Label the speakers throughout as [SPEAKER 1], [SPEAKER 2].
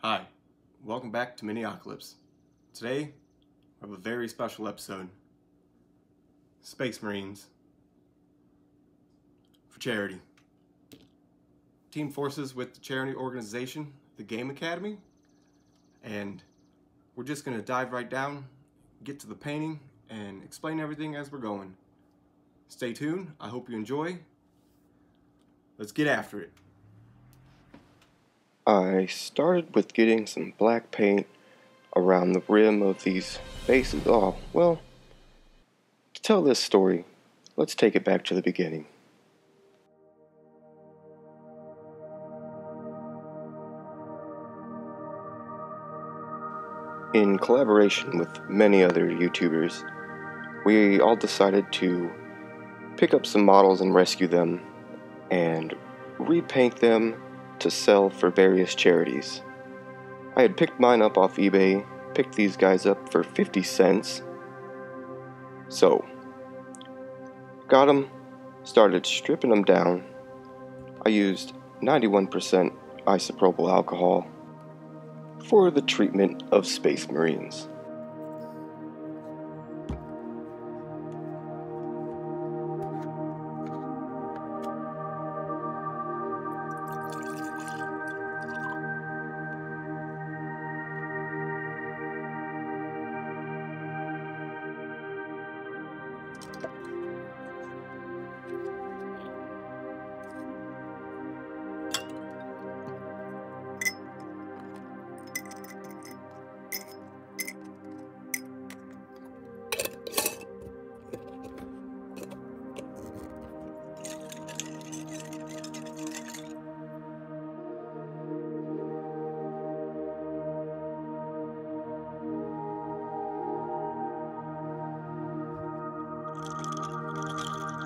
[SPEAKER 1] Hi, welcome back to Maniacal. Today, we have a very special episode. Space Marines for charity. Team forces with the charity organization, the Game Academy, and we're just going to dive right down, get to the painting, and explain everything as we're going. Stay tuned. I hope you enjoy. Let's get after it.
[SPEAKER 2] I started with getting some black paint around the rim of these bases. To tell this story, let's take it back to the beginning. In collaboration with many other YouTubers, we all decided to pick up some models and rescue them and repaint them to sell for various charities. I had picked mine up off eBay, picked these guys up for 50 cents. So, got them, started stripping them down. I used 91% isopropyl alcohol for the treatment of Space Marines.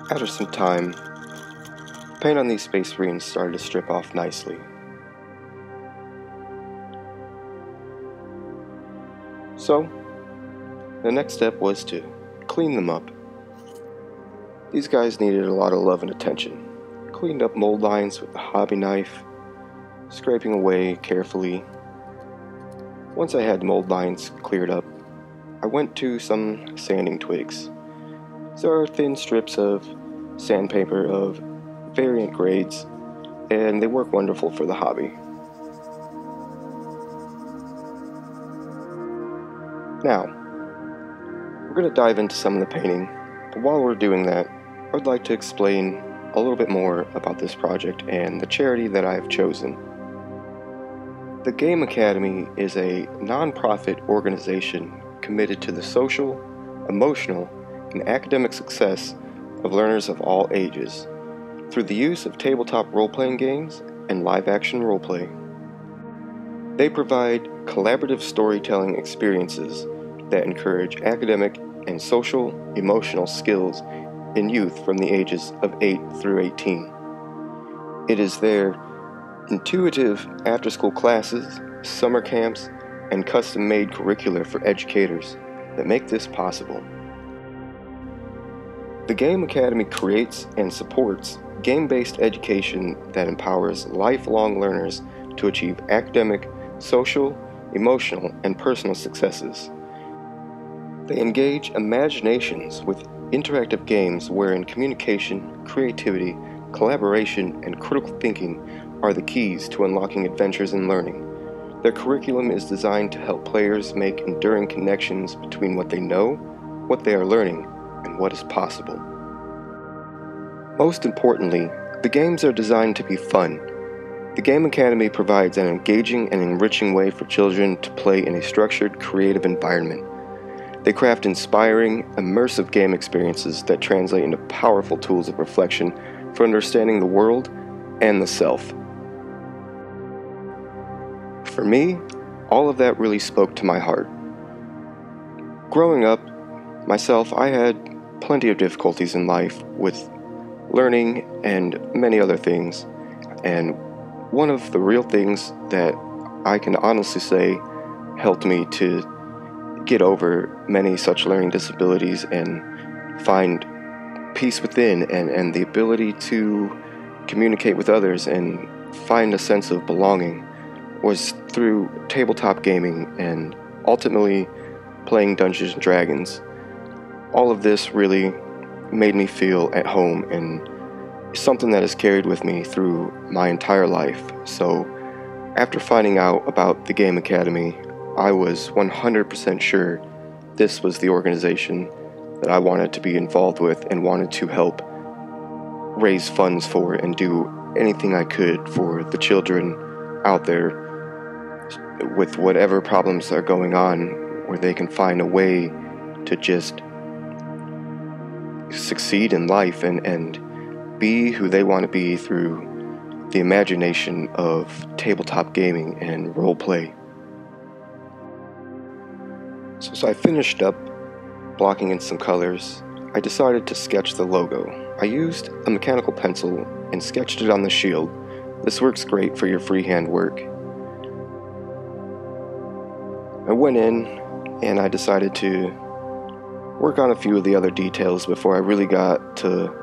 [SPEAKER 2] After some time, paint on these Space Marines started to strip off nicely. So, the next step was to clean them up. These guys needed a lot of love and attention. Cleaned up mold lines with a hobby knife, scraping away carefully. Once I had mold lines cleared up, I went to some sanding twigs. These are thin strips of sandpaper of variant grades, and they work wonderful for the hobby. Now, we're going to dive into some of the painting, but while we're doing that, I would like to explain a little bit more about this project and the charity that I have chosen. The Game Academy is a non-profit organization committed to the social, emotional, and academic success of learners of all ages through the use of tabletop role-playing games and live-action roleplay. They provide collaborative storytelling experiences that encourage academic and social emotional skills in youth from the ages of 8 through 18. It is their intuitive after-school classes, summer camps, and custom-made curricula for educators that make this possible. The Game Academy creates and supports game-based education that empowers lifelong learners to achieve academic, social, emotional, and personal successes. They engage imaginations with interactive games wherein communication, creativity, collaboration, and critical thinking are the keys to unlocking adventures in learning. Their curriculum is designed to help players make enduring connections between what they know, what they are learning, and what is possible. Most importantly, the games are designed to be fun. The Game Academy provides an engaging and enriching way for children to play in a structured, creative environment. They craft inspiring, immersive game experiences that translate into powerful tools of reflection for understanding the world and the self. For me, all of that really spoke to my heart. Growing up, myself, I had plenty of difficulties in life with learning and many other things, and one of the real things that I can honestly say helped me to get over many such learning disabilities and find peace within and the ability to communicate with others and find a sense of belonging was through tabletop gaming and ultimately playing Dungeons & Dragons. All of this really made me feel at home and something that has carried with me through my entire life. So after finding out about the Game Academy, I was 100% sure this was the organization that I wanted to be involved with and wanted to help raise funds for and do anything I could for the children out there with whatever problems are going on, where they can find a way to just succeed in life and be who they want to be through the imagination of tabletop gaming and role play. So I finished up blocking in some colors. I decided to sketch the logo. I used a mechanical pencil and sketched it on the shield. This works great for your freehand work. I went in and I decided to work on a few of the other details before I really got to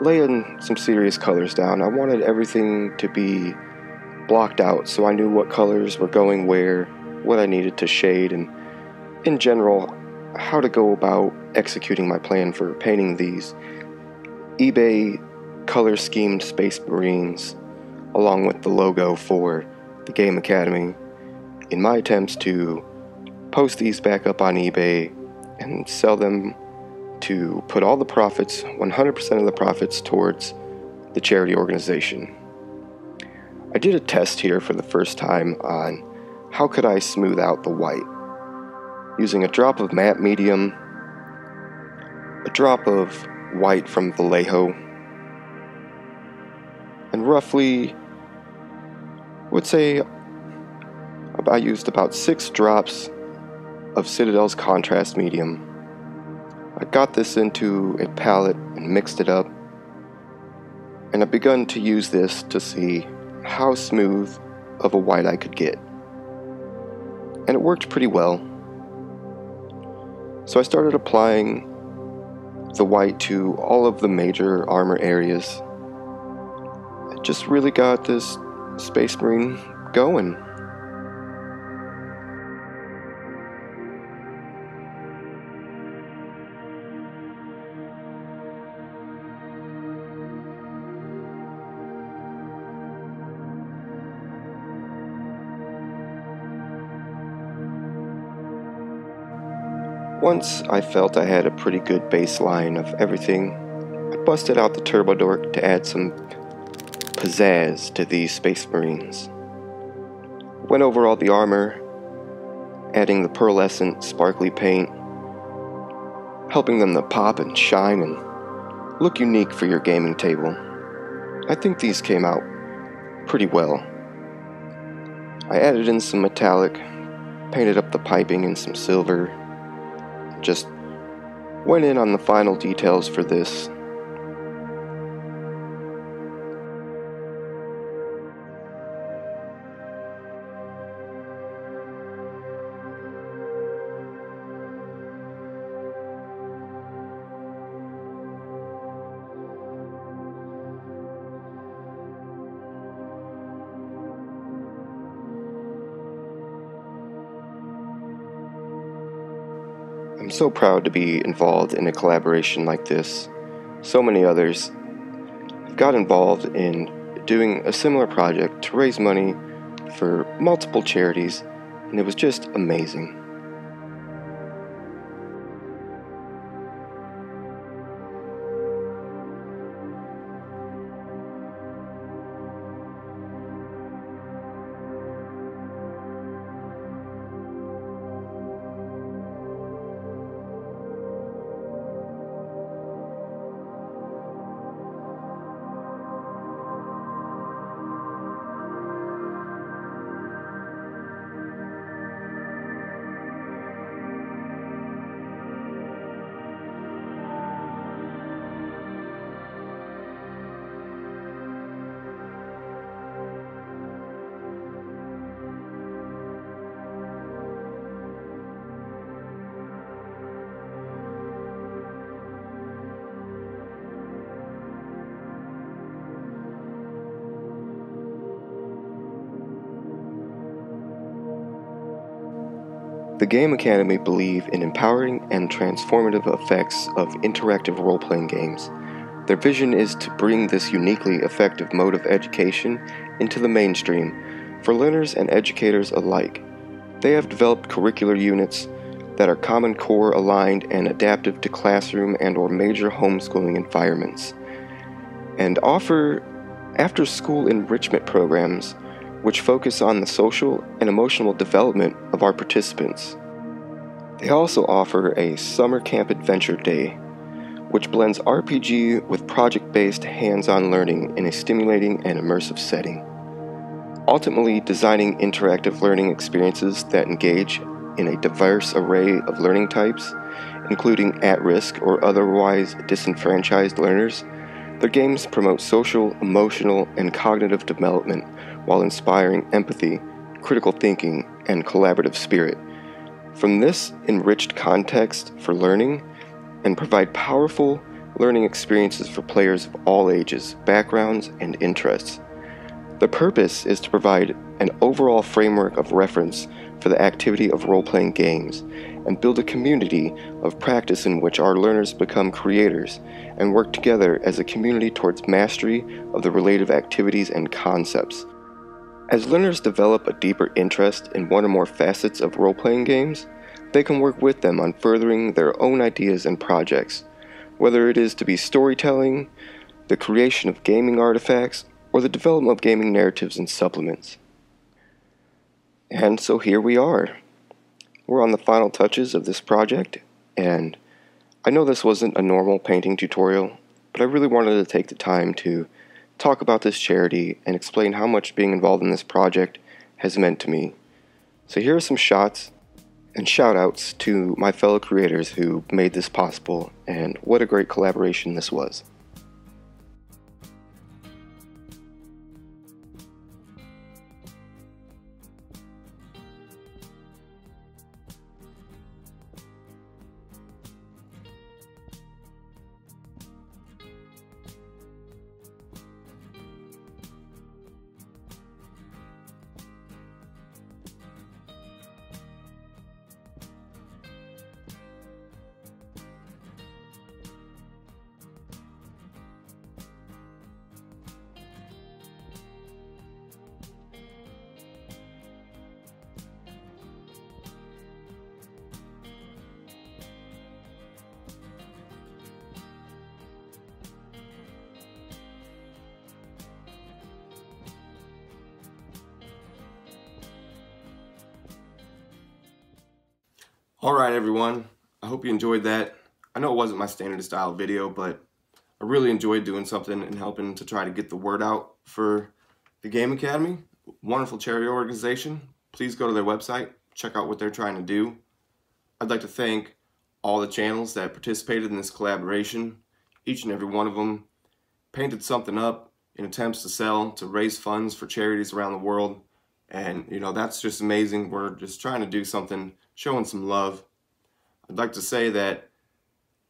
[SPEAKER 2] lay in some serious colors down. I wanted everything to be blocked out so I knew what colors were going where, what I needed to shade, and in general, how to go about executing my plan for painting these eBay color schemed Space Marines along with the logo for the Game Academy in my attempts to post these back up on eBay and sell them to put all the profits, 100% of the profits, towards the charity organization. I did a test here for the first time on how could I smooth out the white. Using a drop of matte medium, a drop of white from Vallejo, and roughly, I would say I used about 6 drops of Citadel's contrast medium. I got this into a palette and mixed it up, and I've begun to use this to see how smooth of a white I could get. And it worked pretty well. So I started applying the white to all of the major armor areas. It just really got this Space Marine going. Once I felt I had a pretty good baseline of everything, I busted out the Turbo Dork to add some pizzazz to these Space Marines. Went over all the armor, adding the pearlescent sparkly paint, helping them to pop and shine and look unique for your gaming table. I think these came out pretty well. I added in some metallic, painted up the piping in some silver, just went in on the final details for this. I'm so proud to be involved in a collaboration like this. So many others have got involved in doing a similar project to raise money for multiple charities, and it was just amazing. The Game Academy believe in empowering and transformative effects of interactive role-playing games. Their vision is to bring this uniquely effective mode of education into the mainstream for learners and educators alike. They have developed curricular units that are Common Core aligned and adaptive to classroom and/or major homeschooling environments, and offer after-school enrichment programs which focus on the social and emotional development of our participants. They also offer a Summer Camp Adventure Day, which blends RPG with project-based hands-on learning in a stimulating and immersive setting, ultimately designing interactive learning experiences that engage in a diverse array of learning types, including at-risk or otherwise disenfranchised learners. Their games promote social, emotional, and cognitive development while inspiring empathy, critical thinking, and collaborative spirit. From this enriched context for learning, and provide powerful learning experiences for players of all ages, backgrounds, and interests. The purpose is to provide an overall framework of reference for the activity of role-playing games and build a community of practice in which our learners become creators and work together as a community towards mastery of the related activities and concepts. As learners develop a deeper interest in one or more facets of role-playing games, they can work with them on furthering their own ideas and projects, whether it is to be storytelling, the creation of gaming artifacts, or the development of gaming narratives and supplements. And so here we are. We're on the final touches of this project, and I know this wasn't a normal painting tutorial, but I really wanted to take the time to talk about this charity and explain how much being involved in this project has meant to me. So here are some shots and shout outs to my fellow creators who made this possible, and what a great collaboration this was.
[SPEAKER 1] Alright everyone, I hope you enjoyed that. I know it wasn't my standard style video, but I really enjoyed doing something and helping to try to get the word out for the Game Academy. Wonderful charity organization. Please go to their website, check out what they're trying to do. I'd like to thank all the channels that participated in this collaboration. Each and every one of them painted something up in attempts to sell, to raise funds for charities around the world. And, you know, that's just amazing. We're just trying to do something, showing some love. I'd like to say that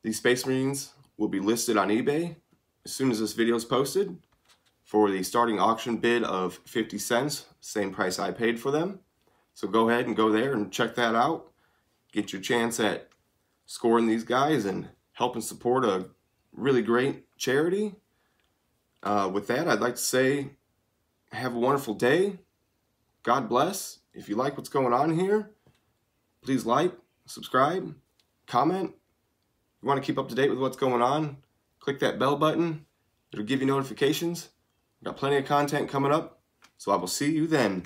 [SPEAKER 1] these Space Marines will be listed on eBay as soon as this video is posted for the starting auction bid of 50 cents, same price I paid for them. So go ahead and go there and check that out. Get your chance at scoring these guys and helping support a really great charity. With that, I'd like to say have a wonderful day. God bless. If you like what's going on here, please like, subscribe, comment. If you want to keep up to date with what's going on, click that bell button. It'll give you notifications. We've got plenty of content coming up, so I will see you then.